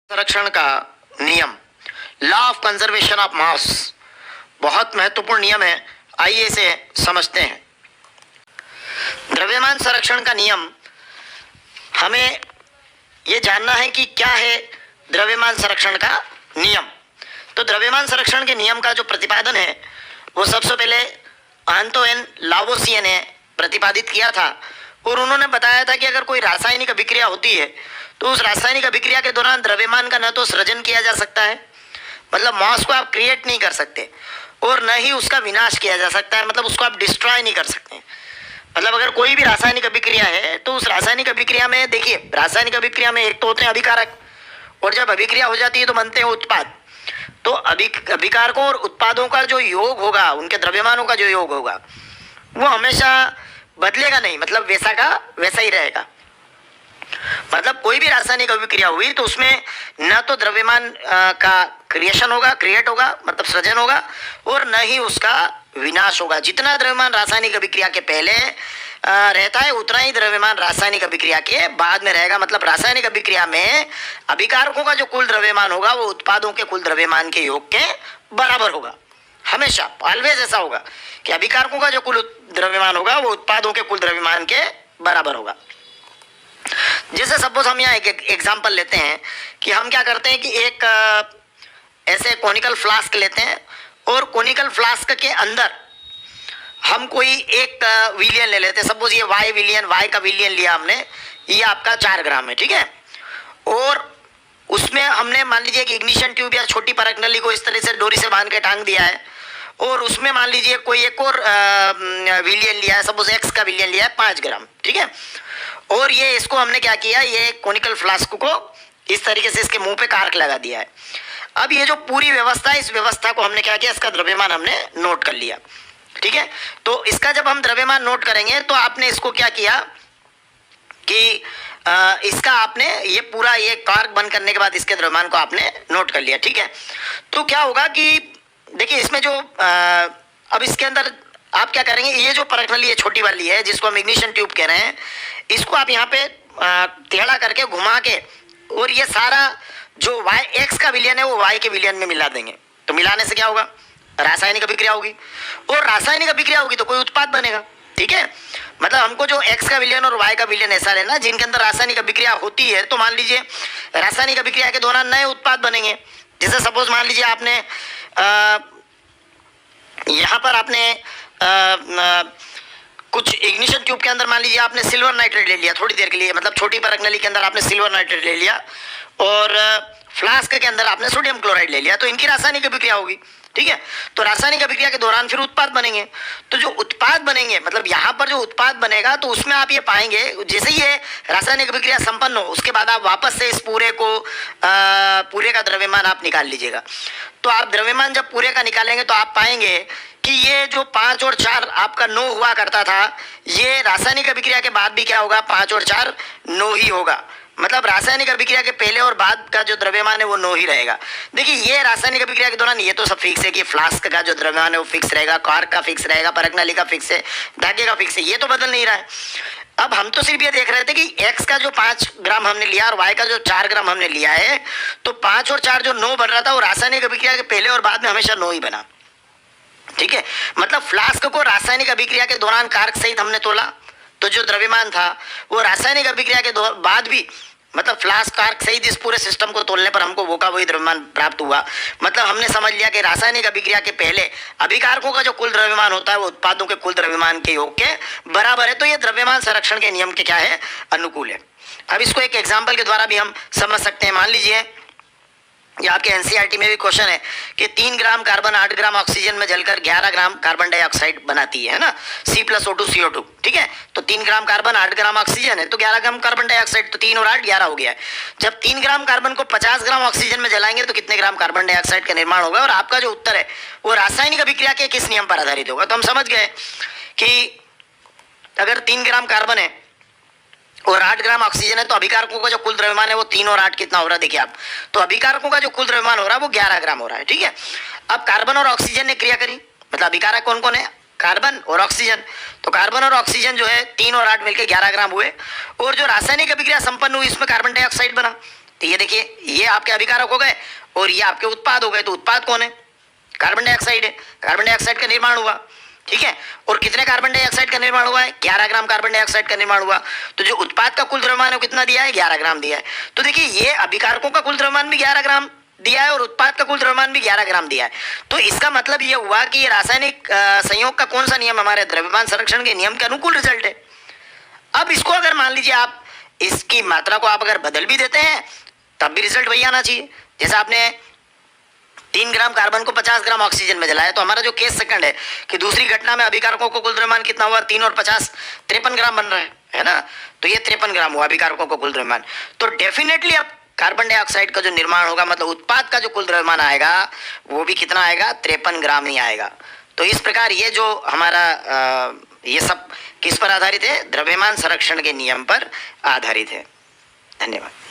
संरक्षण का नियम, law of conservation of mass, बहुत महत्वपूर्ण नियम है। आइए इसे समझते हैं। द्रव्यमान संरक्षण का नियम, हमें यह जानना है कि क्या है द्रव्यमान संरक्षण का नियम। तो द्रव्यमान संरक्षण के नियम का जो प्रतिपादन है वो सबसे पहले आंतोइन लावोसिए ने प्रतिपादित किया था और उन्होंने बताया था कि अगर कोई रासायनिक अभिक्रिया होती है तो उस रासायनिक अभिक्रिया के दौरान द्रव्यमान का न तो सृजन किया जा सकता है, मतलब मास को आप क्रिएट नहीं कर सकते, और न ही उसका विनाश किया जा सकता है, मतलब उसको आप डिस्ट्रॉय नहीं कर सकते। मतलब अगर कोई भी रासायनिक अभिक्रिया है तो उस रासायनिक अभिक्रिया में देखिए, रासायनिक अभिक्रिया में एक तो होते हैं अभिकारक, और जब अभिक्रिया हो जाती है तो बनते हैं उत्पाद। तो अभिकारकों और उत्पादों का जो योग होगा, उनके द्रव्यमानों का जो योग होगा वो हमेशा बदलेगा नहीं, मतलब वैसा का वैसा ही रहेगा। मतलब कोई भी रासायनिक अभिक्रिया हुई तो उसमें न तो द्रव्यमान का क्रिएशन होगा, क्रिएट होगा, मतलब सृजन होगा, और न ही उसका विनाश होगा। जितना द्रव्यमान रासायनिक अभिक्रिया के पहले रहता है उतना ही द्रव्यमान रासायनिक अभिक्रिया के बाद में रहेगा। मतलब रासायनिक अभिक्रिया में अभिकारकों का जो कुल द्रव्यमान होगा वो उत्पादों के कुल द्रव्यमान के योग के बराबर होगा। हमेशा ऑलवेज ऐसा होगा कि अभिकारकों का जो कुल द्रव्यमान होगा वो उत्पादों के कुल द्रव्यमान के बराबर होगा। जैसे सपोज हम यहाँ एक एग्जांपल लेते हैं कि हम क्या करते हैं कि एक ऐसे कोनिकल फ्लास्क लेते हैं और कोनिकल फ्लास्क के अंदर हम कोई एक विलियन ले लेते हैं। सपोज ये वाई विलियन, वाई का विलियन लिया हमने, ये आपका 4 ग्राम है, ठीक है। और उसमें हमने मान लीजिए कि इग्निशन ट्यूब या छोटी परख नली को इस तरह से डोरी से बांध के टांग दिया है, और उसमें मान लीजिए कोई एक और विलियन लिया है, सपोज एक्स का विलियन लिया है 5 ग्राम, ठीक है। और ये इसको हमने क्या किया, ये कोनिकल फ्लास्क को इस तरीके से इसके मुंह पे कार्क लगा दिया है। अब ये जो पूरी व्यवस्था है, इस व्यवस्था को हमने क्या किया, इसका द्रव्यमान हमने नोट कर लिया, ठीक है। तो इसका जब हम द्रव्यमान नोट करेंगे तो आपने इसको क्या किया कि इसका आपने ये पूरा ये कार्क बंद करने के बाद इसके द्रव्यमान को आपने नोट कर लिया, ठीक है। तो क्या होगा कि देखिए इसमें जो अब इसके अंदर आप क्या करेंगे, ये जो परख नली है छोटी वाली है जिसको हम इग्निशन ट्यूब कह रहे हैं, इसको आप यहाँ पे टेढ़ा करके घुमा के, और ये सारा जो वाई एक्स का विलियन है वो वाई के विलियन में मिला देंगे। तो मिलाने से क्या होगा, रासायनिक अभिक्रिया होगी, और रासायनिक अभिक्रिया होगी तो कोई उत्पाद बनेगा, ठीक है। मतलब हमको जो एक्स का विलियन और वाई का विलियन ऐसा लेना जिनके अंदर रासायनिक अभिक्रिया होती है, तो मान लीजिए रासायनिक अभिक्रिया के दौरान नए उत्पाद बनेंगे। जैसे सपोज मान लीजिए आपने यहाँ पर आपने कुछ इग्निशन ट्यूब के अंदर मान लीजिए आपने सिल्वर नाइट्रेट ले लिया थोड़ी देर के लिए, मतलब छोटी परख नली के अंदर आपने सिल्वर नाइट्रेट ले लिया, और फ्लास्क के अंदर आपने सोडियम क्लोराइड ले लिया, तो इनकी रासायनिक अभिक्रिया होगी, ठीक है। तो रासायनिक अभिक्रिया के दौरान फिर उत्पाद बनेंगे। तो जो उत्पाद बनेंगे, मतलब यहाँ पर जो उत्पाद बनेगा तो उसमें आप ये पाएंगे जैसे ही ये रासायनिक अभिक्रिया संपन्न हो उसके बाद आप वापस से इस पूरे को पूरे का द्रव्यमान आप निकाल लीजिएगा। तो आप द्रव्यमान जब पूरे का निकालेंगे तो आप पाएंगे कि ये जो 5 और 4 आपका 9 हुआ करता था, ये रासायनिक अभिक्रिया के बाद भी क्या होगा, 5 और 4 9 ही होगा। मतलब रासायनिक अभिक्रिया के पहले और बाद का जो द्रव्यमान है वो 9 ही रहेगा। देखिए ये रासायनिक अभिक्रिया के दौरान ये तो सब फिक्स है कि फ्लास्क का जो द्रव्यमान है वो फिक्स रहेगा, कार्क का फिक्स रहेगा, परख नली का फिक्स है, धागे का फिक्स है, ये तो बदल नहीं रहा है। अब हम तो सिर्फ ये देख रहे थे कि एक्स का जो 5 ग्राम हमने लिया और वाई का जो 4 ग्राम हमने लिया है, तो 5 और 4 जो 9 बन रहा था वो रासायनिक अभिक्रिया के पहले और बाद में हमेशा 9 ही बना, ठीक है। मतलब फ्लास्क को रासायनिक अभिक्रिया के दौरान कार्क सहित हमने तोला, तो जो द्रव्यमान था वो रासायनिक अभिक्रिया के बाद भी, मतलब फ्लास्क कार्क सहित इस पूरे सिस्टम को तोलने पर हमको वो का वही द्रव्यमान प्राप्त हुआ। मतलब हमने समझ लिया कि रासायनिक अभिक्रिया के पहले अभिकारकों का जो कुल द्रव्यमान होता है वो उत्पादों के कुल द्रव्यमान के योग के बराबर है। तो ये द्रव्यमान संरक्षण के नियम के क्या है, अनुकूल है। अब इसको एक एग्जाम्पल के द्वारा भी हम समझ सकते हैं। मान लीजिए ये आपके एनसीईआरटी में भी क्वेश्चन है कि 3 ग्राम कार्बन 8 ग्राम ऑक्सीजन में जलकर 11 ग्राम कार्बन डाइऑक्साइड बनाती है ना, C+O2 ठीक है। तो 3 ग्राम कार्बन 8 ग्राम ऑक्सीजन है तो 11 ग्राम कार्बन डाइऑक्साइड, तो 3 और 8 11 हो गया है। जब 3 ग्राम कार्बन को 50 ग्राम ऑक्सीजन में जलाएंगे तो कितने ग्राम कार्बन डाइऑक्साइड का निर्माण होगा, और आपका जो उत्तर है वो रासायनिक अभिक्रिया के किस नियम पर आधारित होगा। तो हम समझ गए कि अगर 3 ग्राम कार्बन है और 8 ग्राम ऑक्सीजन है तो अभिकारकों का जो कुल द्रव्यमान है वो 3 और 8 कितना हो रहा है, देखिए आप, तो अभिकारकों का जो कुल द्रव्यमान हो रहा है वो 11 ग्राम हो रहा है, ठीक है। अब कार्बन और ऑक्सीजन ने क्रिया करी, मतलब अभिकारक कौन कौन है, कार्बन और ऑक्सीजन, तो कार्बन और ऑक्सीजन जो है 3 और 8 मिलकर 11 ग्राम हुए, और जो रासायनिक अभिक्रिया संपन्न हुई इसमें कार्बन डाइऑक्साइड बना, तो ये देखिए, ये आपके अभिकारक हो गए और ये आपके उत्पाद हो गए। तो उत्पाद कौन है? कार्बन डाइऑक्साइड है। कार्बन डाइऑक्साइड का निर्माण हुआ, ठीक है। और कितने कार्बन डाइऑक्साइड का निर्माण हुआ है? 11 ग्राम कार्बन डाइऑक्साइड का निर्माण हुआ। तो जो उत्पाद का कुल द्रव्यमान है कितना दिया है? 11 ग्राम दिया है। तो देखिए, ये अभिकारकों का कुल द्रव्यमान भी 11 ग्राम दिया है और उत्पाद का कुल द्रव्यमान भी 11 ग्राम दिया है। तो इसका मतलब ये हुआ कि ये रासायनिक संयोग का कौन सा नियम हमारे द्रव्यमान संरक्षण के नियम के अनुकूल रिजल्ट है। अब इसको अगर मान लीजिए आप इसकी मात्रा को आप अगर बदल भी देते हैं तब भी रिजल्ट वही आना चाहिए। जैसे आपने 3 ग्राम कार्बन को 50 ग्राम ऑक्सीजन में जलाया, तो हमारा जो केस सेकंड है कि दूसरी घटना में अभिकारकों को कुल द्रव्यमान कितना हुआ? 3 और 50 53 ग्राम बन रहा है ना। तो ये 53 ग्राम हुआ अभिकारकों को कुल द्रव्यमान। तो डेफिनेटली अब कार्बन डाइऑक्साइड का जो निर्माण होगा, मतलब उत्पाद का जो कुल द्रव्यमान आएगा वो भी कितना आएगा? 53 ग्राम ही आएगा। तो इस प्रकार ये जो हमारा ये सब किस पर आधारित है? द्रव्यमान संरक्षण के नियम पर आधारित है। धन्यवाद।